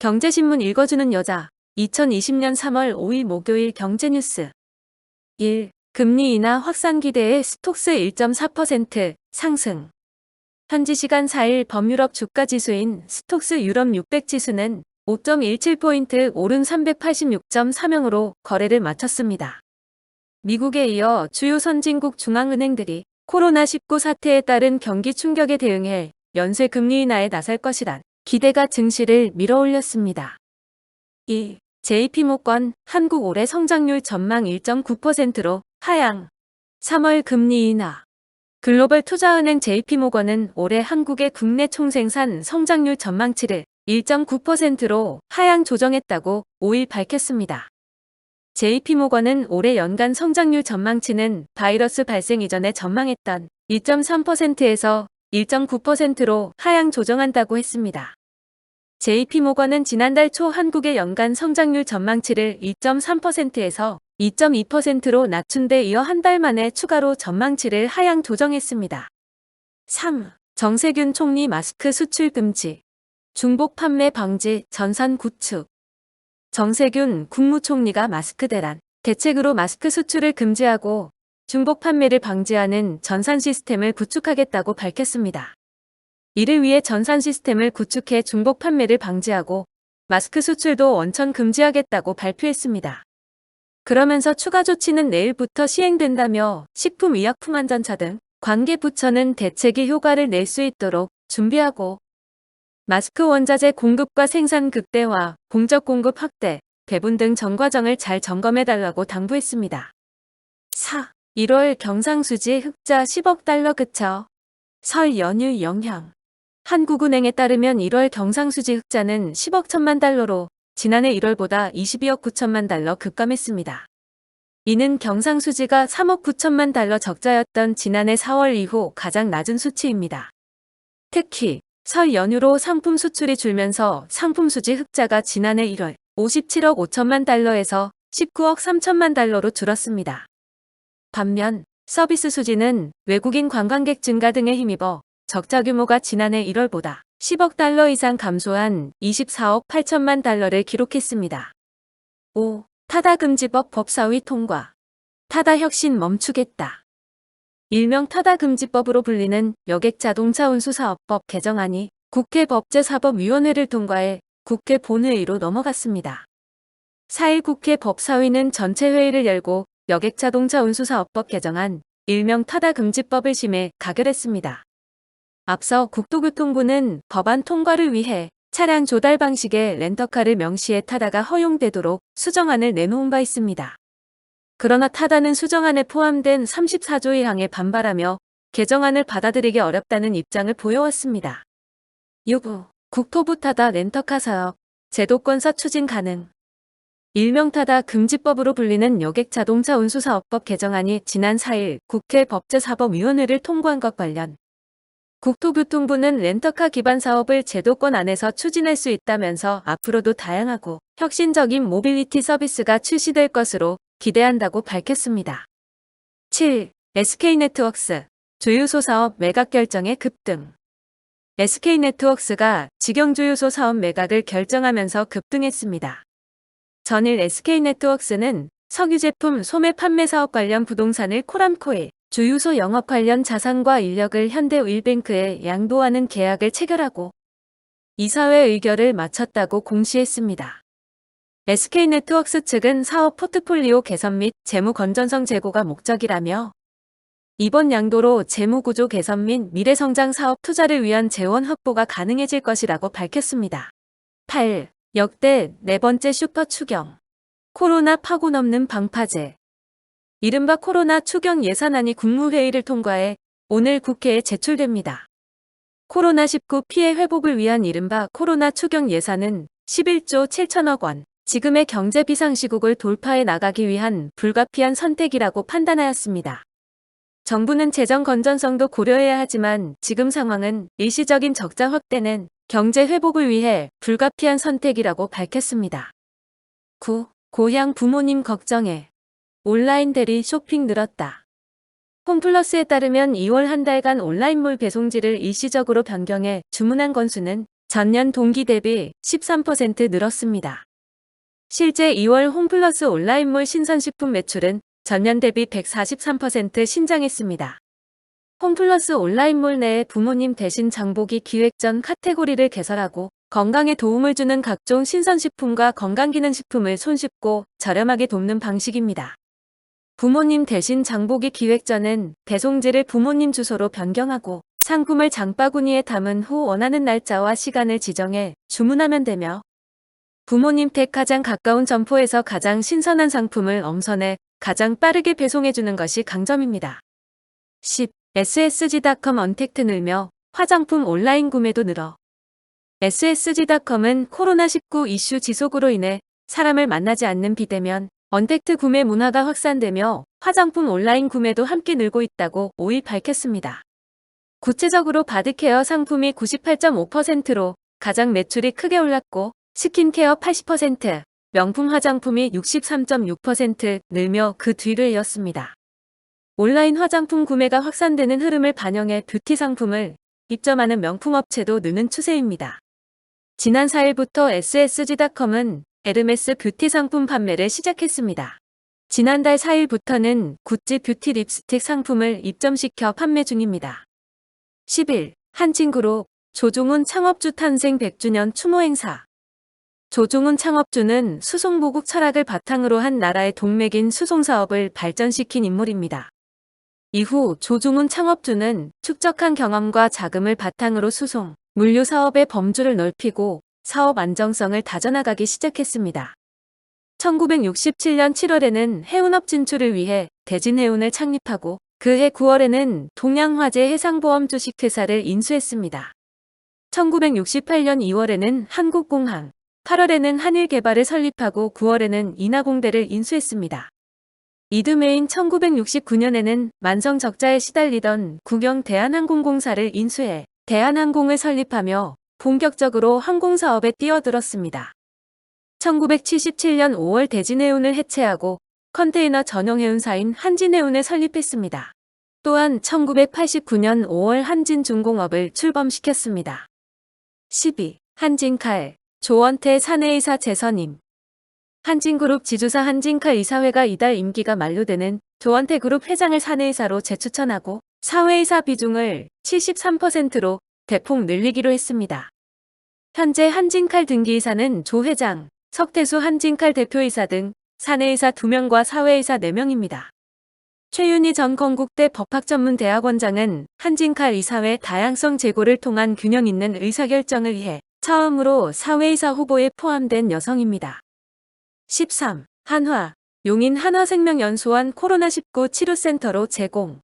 경제신문 읽어주는 여자 2020년 3월 5일 목요일 경제뉴스 1. 금리 인하 확산 기대에 스톡스 1.4% 상승. 현지 시간 4일 범유럽 주가지수인 스톡스 유럽 600 지수는 5.17포인트 오른 386.30으로 거래를 마쳤습니다. 미국에 이어 주요 선진국 중앙은행들이 코로나19 사태에 따른 경기 충격에 대응해 연쇄 금리 인하에 나설 것이란 기대가 증시를 밀어올렸습니다. 2. JP모건 한국 올해 성장률 전망 1.9%로 하향. 3월 금리 인하. 글로벌 투자은행 JP모건은 올해 한국의 국내 총생산 성장률 전망치를 1.9%로 하향 조정했다고 5일 밝혔습니다. JP모건은 올해 연간 성장률 전망치는 바이러스 발생 이전에 전망했던 2.3%에서 1.9%로 하향 조정한다고 했습니다. JP모건은 지난달 초 한국의 연간 성장률 전망치를 2.3%에서 2.2%로 낮춘 데 이어 한 달 만에 추가로 전망치를 하향 조정했습니다. 3. 정세균 총리 마스크 수출 금지. 중복 판매 방지 전산 구축. 정세균 국무총리가 마스크 대란 대책으로 마스크 수출을 금지하고 중복 판매를 방지하는 전산 시스템을 구축하겠다고 밝혔습니다. 이를 위해 전산 시스템을 구축해 중복 판매를 방지하고 마스크 수출도 원천 금지하겠다고 발표했습니다. 그러면서 추가 조치는 내일부터 시행된다며 식품의약품안전처 등 관계 부처는 대책이 효과를 낼 수 있도록 준비하고 마스크 원자재 공급과 생산 극대화, 공적 공급 확대, 배분 등 전 과정을 잘 점검해달라고 당부했습니다. 4. 1월 경상수지 흑자 10억 달러 그쳐. 설 연휴 영향. 한국은행에 따르면 1월 경상수지 흑자는 10억 1천만 달러로 지난해 1월보다 22억 9천만 달러 급감했습니다. 이는 경상수지가 3억 9천만 달러 적자였던 지난해 4월 이후 가장 낮은 수치입니다. 특히 설 연휴로 상품 수출이 줄면서 상품 수지 흑자가 지난해 1월 57억 5천만 달러에서 19억 3천만 달러로 줄었습니다. 반면 서비스 수지는 외국인 관광객 증가 등에 힘입어 적자 규모가 지난해 1월보다 10억 달러 이상 감소한 24억 8천만 달러를 기록했습니다. 5. 타다금지법 법사위 통과. 타다혁신 멈추겠다. 일명 타다금지법으로 불리는 여객자동차운수사업법 개정안이 국회 법제사법위원회를 통과해 국회 본회의로 넘어갔습니다. 4일 국회 법사위는 전체 회의를 열고 여객자동차운수사업법 개정안, 일명 타다금지법을 심해 가결했습니다. 앞서 국토교통부는 법안 통과를 위해 차량 조달 방식의 렌터카를 명시해 타다가 허용되도록 수정안을 내놓은 바 있습니다. 그러나 타다는 수정안에 포함된 34조의 항에 반발하며 개정안을 받아들이기 어렵다는 입장을 보여왔습니다. 6. 국토부 타다 렌터카 사업, 제도권사 추진 가능. 일명 타다 금지법으로 불리는 여객자동차 운수사업법 개정안이 지난 4일 국회 법제사법위원회를 통과한 것 관련 국토교통부는 렌터카 기반 사업을 제도권 안에서 추진할 수 있다면서 앞으로도 다양하고 혁신적인 모빌리티 서비스가 출시될 것으로 기대한다고 밝혔습니다. 7. SK네트워크스 주유소 사업 매각 결정에 급등. SK네트워크스가 직영주유소 사업 매각을 결정하면서 급등했습니다. 전일 SK네트워크스는 석유제품 소매 판매 사업 관련 부동산을 코람코에 주유소 영업 관련 자산과 인력을 현대오일뱅크에 양도하는 계약을 체결하고 이사회 의결을 마쳤다고 공시했습니다. SK네트워크스 측은 사업 포트폴리오 개선 및 재무 건전성 제고가 목적이라며 이번 양도로 재무구조 개선 및 미래성장 사업 투자를 위한 재원 확보가 가능해질 것이라고 밝혔습니다. 8. 역대 네 번째 슈퍼 추경. 코로나 파고 넘는 방파제. 이른바 코로나 추경 예산안이 국무회의를 통과해 오늘 국회에 제출됩니다. 코로나19 피해 회복을 위한 이른바 코로나 추경 예산은 11조 7천억 원, 지금의 경제 비상시국을 돌파해 나가기 위한 불가피한 선택이라고 판단하였습니다. 정부는 재정 건전성도 고려해야 하지만 지금 상황은 일시적인 적자 확대는 경제 회복을 위해 불가피한 선택이라고 밝혔습니다. 9. 고향 부모님 걱정해. 온라인 대리 쇼핑 늘었다. 홈플러스에 따르면 2월 한 달간 온라인몰 배송지를 일시적으로 변경해 주문한 건수는 전년 동기 대비 13% 늘었습니다. 실제 2월 홈플러스 온라인몰 신선식품 매출은 전년 대비 143% 신장했습니다. 홈플러스 온라인몰 내에 부모님 대신 장보기 기획 전 카테고리를 개설하고 건강에 도움을 주는 각종 신선식품과 건강기능식품을 손쉽고 저렴하게 돕는 방식입니다. 부모님 대신 장보기 기획 전은 배송지를 부모님 주소로 변경하고 상품을 장바구니에 담은 후 원하는 날짜와 시간을 지정해 주문하면 되며 부모님 댁 가장 가까운 점포에서 가장 신선한 상품을 엄선해 가장 빠르게 배송해주는 것이 강점입니다. 10. ssg.com 언택트 늘며 화장품 온라인 구매도 늘어. ssg.com은 코로나19 이슈 지속으로 인해 사람을 만나지 않는 비대면 언택트 구매 문화가 확산되며 화장품 온라인 구매도 함께 늘고 있다고 5일 밝혔습니다. 구체적으로 바디케어 상품이 98.5%로 가장 매출이 크게 올랐고 스킨케어 80%, 명품 화장품이 63.6% 늘며 그 뒤를 이었습니다. 온라인 화장품 구매가 확산되는 흐름을 반영해 뷰티 상품을 입점하는 명품 업체도 느는 추세입니다. 지난 4일부터 ssg.com은 에르메스 뷰티 상품 판매를 시작했습니다. 지난달 4일부터는 구찌 뷰티 립스틱 상품을 입점시켜 판매 중입니다. 10일 한진그룹 조중훈 창업주 탄생 100주년 추모 행사. 조중훈 창업주는 수송보국 철학을 바탕으로 한 나라의 동맥인 수송사업을 발전시킨 인물입니다. 이후 조중훈 창업주는 축적한 경험과 자금을 바탕으로 수송, 물류 사업의 범주를 넓히고 사업 안정성을 다져나가기 시작했습니다. 1967년 7월에는 해운업 진출을 위해 대진해운을 창립하고 그해 9월에는 동양화재 해상보험 주식회사를 인수했습니다. 1968년 2월에는 한국공항, 8월에는 한일개발을 설립하고 9월에는 인하공대를 인수했습니다. 이듬해인 1969년에는 만성 적자에 시달리던 국영 대한항공공사를 인수해 대한항공을 설립하며 본격적으로 항공사업에 뛰어들었습니다. 1977년 5월 대진해운을 해체하고 컨테이너 전용 해운사인 한진해운을 설립했습니다. 또한 1989년 5월 한진중공업을 출범시켰습니다. 12. 한진칼, 조원태 사내이사 재선임. 한진그룹 지주사 한진칼 이사회가 이달 임기가 만료되는 조원태 그룹 회장을 사내이사로 재추천하고 사회이사 비중을 73%로 대폭 늘리기로 했습니다. 현재 한진칼 등기이사는 조 회장, 석태수 한진칼 대표이사 등 사내이사 2명과 사회이사 4명입니다. 최윤희 전 건국대 법학전문대학원장은 한진칼 이사회 다양성 제고를 통한 균형 있는 의사결정을 위해 처음으로 사회이사 후보에 포함된 여성입니다. 13. 한화, 용인 한화생명연수원 코로나19 치료센터로 제공.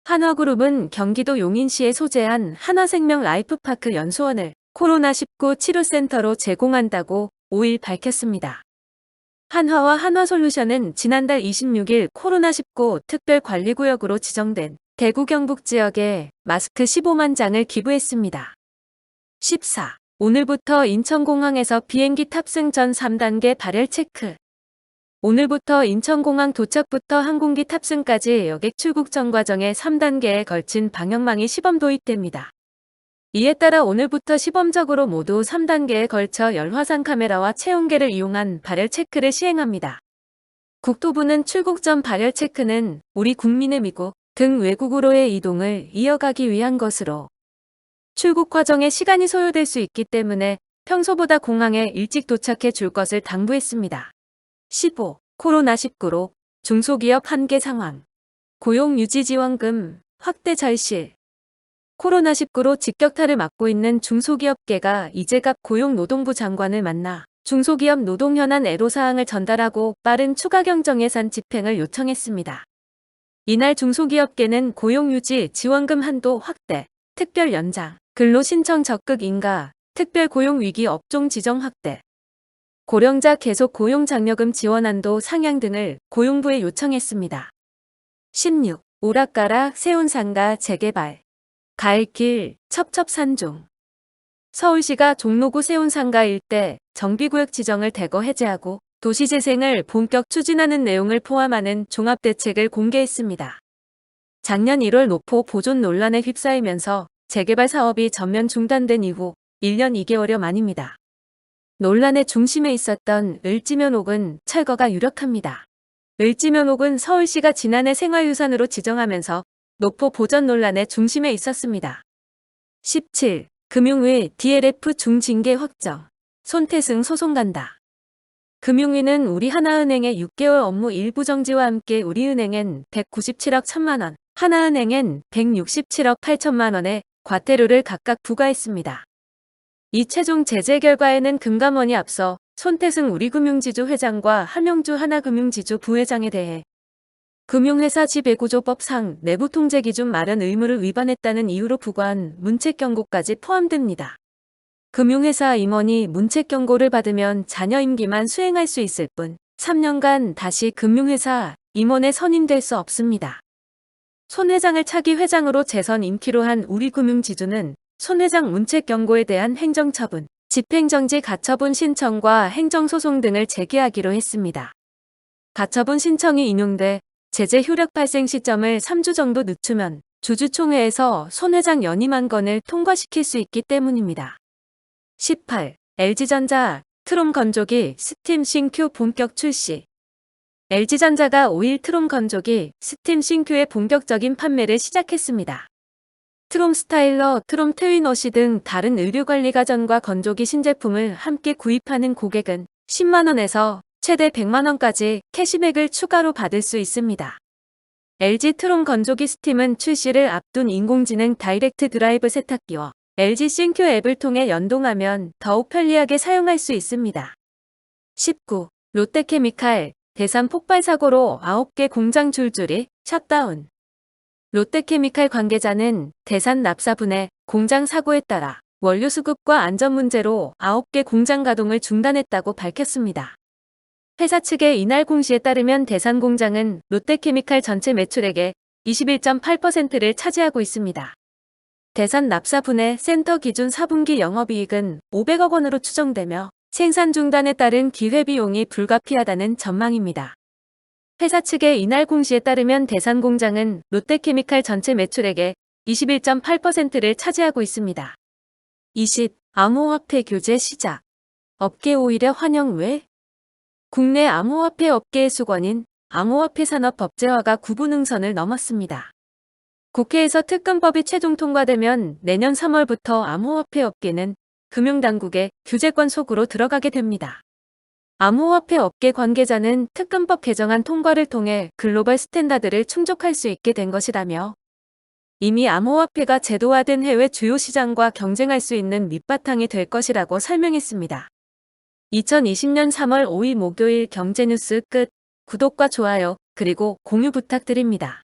한화그룹은 경기도 용인시에 소재한 한화생명 라이프파크 연수원을 코로나19 치료센터로 제공한다고 5일 밝혔습니다. 한화와 한화솔루션은 지난달 26일 코로나19 특별관리구역으로 지정된 대구 경북 지역에 마스크 15만 장을 기부했습니다. 14. 오늘부터 인천공항에서 비행기 탑승 전 3단계 발열 체크. 오늘부터 인천공항 도착부터 항공기 탑승까지 여객 출국 전 과정에 3단계에 걸친 방역망이 시범 도입됩니다. 이에 따라 오늘부터 시범적으로 모두 3단계에 걸쳐 열화상 카메라와 체온계를 이용한 발열 체크를 시행합니다. 국토부는 출국 전 발열 체크는 우리 국민의 미국 등 외국으로의 이동을 이어가기 위한 것으로 출국 과정에 시간이 소요될 수 있기 때문에 평소보다 공항에 일찍 도착해 줄 것을 당부했습니다. 15. 코로나19로 중소기업 한계 상황. 고용유지지원금 확대 절실. 코로나19로 직격탄을 맞고 있는 중소기업계가 이재갑 고용노동부 장관을 만나 중소기업 노동 현안 애로사항을 전달하고 빠른 추가 경정 예산 집행을 요청했습니다. 이날 중소기업계는 고용유지 지원금 한도 확대, 특별 연장, 근로신청 적극 인가, 특별고용위기 업종 지정 확대, 고령자 계속 고용장려금 지원 한도 상향 등을 고용부에 요청했습니다. 16. 오락가락 세운상가 재개발. 가을길 첩첩산중. 서울시가 종로구 세운상가 일대 정비구역 지정을 대거 해제하고 도시재생을 본격 추진하는 내용을 포함하는 종합대책을 공개했습니다. 작년 1월 노포 보존 논란에 휩싸이면서 재개발 사업이 전면 중단된 이후 1년 2개월여 만입니다. 논란의 중심에 있었던 을지면옥은 철거가 유력합니다. 을지면옥은 서울시가 지난해 생활유산으로 지정하면서 노포 보전 논란의 중심에 있었습니다. 17. 금융위 DLF 중징계 확정. 손태승 소송 간다. 금융위는 우리하나은행의 6개월 업무 일부 정지와 함께 우리은행엔 197억 1천만 원, 하나은행엔 167억 8천만 원의 과태료를 각각 부과했습니다. 이 최종 제재 결과에는 금감원이 앞서 손태승 우리금융지주 회장과 함영주 하나금융지주 부회장에 대해 금융회사 지배구조법상 내부통제기준 마련 의무를 위반했다는 이유로 부과한 문책경고까지 포함됩니다. 금융회사 임원이 문책경고를 받으면 자녀 임기만 수행할 수 있을 뿐 3년간 다시 금융회사 임원에 선임될 수 없습니다. 손 회장을 차기 회장으로 재선 임기로 한 우리금융지주는 손 회장 문책경고에 대한 행정처분, 집행정지 가처분 신청과 행정소송 등을 제기하기로 했습니다. 가처분 신청이 인용돼 제재 효력 발생 시점을 3주 정도 늦추면 주주총회에서 손 회장 연임 건을 통과시킬 수 있기 때문입니다. 18. LG전자 트롬 건조기 스팀 싱큐 본격 출시. LG전자가 5일 트롬 건조기 스팀 싱큐의 본격적인 판매를 시작했습니다. 트롬 스타일러, 트롬 트윈워시 등 다른 의료관리 가전과 건조기 신제품을 함께 구입하는 고객은 10만원에서 최대 100만원까지 캐시백을 추가로 받을 수 있습니다. LG 트롬 건조기 스팀은 출시를 앞둔 인공지능 다이렉트 드라이브 세탁기와 LG 싱큐 앱을 통해 연동하면 더욱 편리하게 사용할 수 있습니다. 19. 롯데케미칼 대산 폭발 사고로 9개 공장 줄줄이 셧다운. 롯데케미칼 관계자는 대산 납사분해 공장 사고에 따라 원료 수급과 안전 문제로 9개 공장 가동을 중단했다고 밝혔습니다. 회사 측의 이날 공시에 따르면 대산 공장은 롯데케미칼 전체 매출액의 21.8%를 차지하고 있습니다. 대산 납사분해 센터 기준 4분기 영업이익은 500억 원으로 추정되며 생산 중단에 따른 기회비용이 불가피하다는 전망입니다. 회사 측의 이날 공시에 따르면 대산 공장은 롯데케미칼 전체 매출액의 21.8%를 차지하고 있습니다. 20. 암호화폐 규제 시작. 업계 오히려 환영 왜? 국내 암호화폐 업계의 수건인 암호화폐 산업 법제화가 구분응선을 넘었습니다. 국회에서 특검법이 최종 통과되면 내년 3월부터 암호화폐 업계는 금융당국의 규제권 속으로 들어가게 됩니다. 암호화폐 업계 관계자는 특검법 개정안 통과를 통해 글로벌 스탠다드를 충족할 수 있게 된 것이라며 이미 암호화폐가 제도화된 해외 주요 시장과 경쟁할 수 있는 밑바탕이 될 것이라고 설명했습니다. 2020년 3월 5일 목요일 경제뉴스 끝. 구독과 좋아요 그리고 공유 부탁드립니다.